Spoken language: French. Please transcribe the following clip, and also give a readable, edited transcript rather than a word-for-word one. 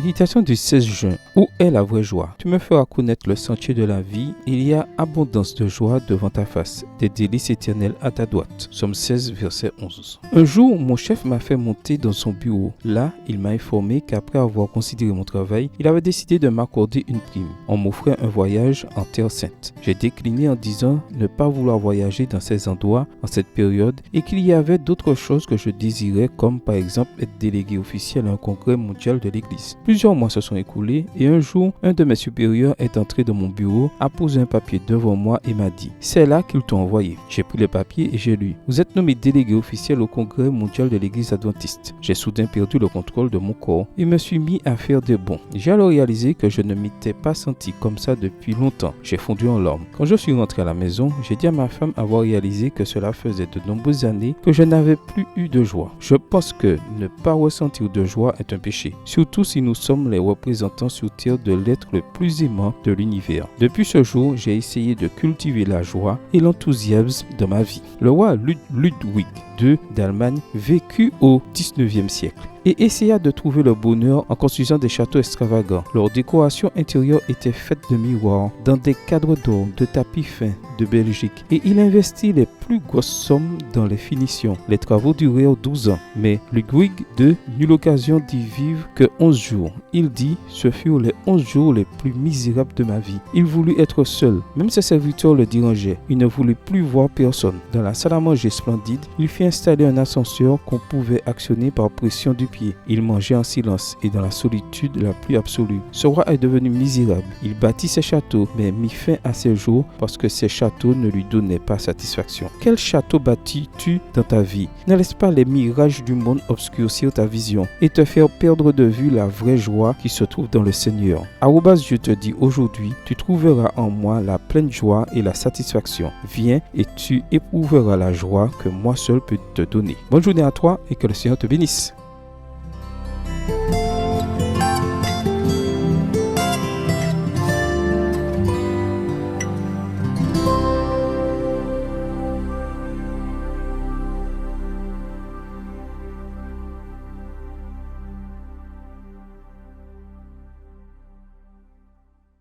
Méditation du 16 juin. Où est la vraie joie? Tu me feras connaître le sentier de la vie. Il y a abondance de joie devant ta face, des délices éternelles à ta droite. Somme 16, verset 11. Un jour, mon chef m'a fait monter dans son bureau. Là, il m'a informé qu'après avoir considéré mon travail, il avait décidé de m'accorder une prime. On m'offrait un voyage en Terre Sainte. J'ai décliné en disant ne pas vouloir voyager dans ces endroits en cette période et qu'il y avait d'autres choses que je désirais, comme par exemple être délégué officiel à un congrès mondial de l'Église. Plusieurs mois se sont écoulés et un jour, un de mes supérieurs est entré dans mon bureau, a posé un papier devant moi et m'a dit « C'est là qu'ils t'ont envoyé ». J'ai pris le papier et j'ai lu « Vous êtes nommé délégué officiel au congrès mondial de l'Église adventiste ». J'ai soudain perdu le contrôle de mon corps et me suis mis à faire des bonds. J'ai alors réalisé que je ne m'étais pas senti comme ça depuis longtemps. J'ai fondu en larmes. Quand je suis rentré à la maison, j'ai dit à ma femme avoir réalisé que cela faisait de nombreuses années que je n'avais plus eu de joie. Je pense que ne pas ressentir de joie est un péché, surtout si nous sommes les représentants sur terre de l'être le plus aimant de l'univers. Depuis ce jour, j'ai essayé de cultiver la joie et l'enthousiasme dans ma vie. Le roi Ludwig II d'Allemagne vécut au 19e siècle et essaya de trouver le bonheur en construisant des châteaux extravagants. Leur décoration intérieure était faite de miroirs, dans des cadres d'or, de tapis fins de Belgique, et il investit les plus grosses sommes dans les finitions. Les travaux durèrent 12 ans, mais Ludwig II n'eut l'occasion d'y vivre que 11 jours. Il dit « Ce furent les 11 jours les plus misérables de ma vie. Il voulut être seul, même ses serviteurs le dérangeaient. Il ne voulut plus voir personne. Dans la salle à manger splendide, il fit installer un ascenseur qu'on pouvait actionner par pression du pied. Il mangeait en silence et dans la solitude la plus absolue. Ce roi est devenu misérable. Il bâtit ses châteaux, mais mit fin à ses jours parce que ses châteaux ne lui donnaient pas satisfaction. Quel château bâtis-tu dans ta vie? Ne laisse pas les mirages du monde obscurcir ta vision et te faire perdre de vue la vraie joie qui se trouve dans le Seigneur. Je te dis aujourd'hui, tu trouveras en moi la pleine joie et la satisfaction. Viens et tu éprouveras la joie que moi seul peux te donner. Bonne journée à toi et que le Seigneur te bénisse.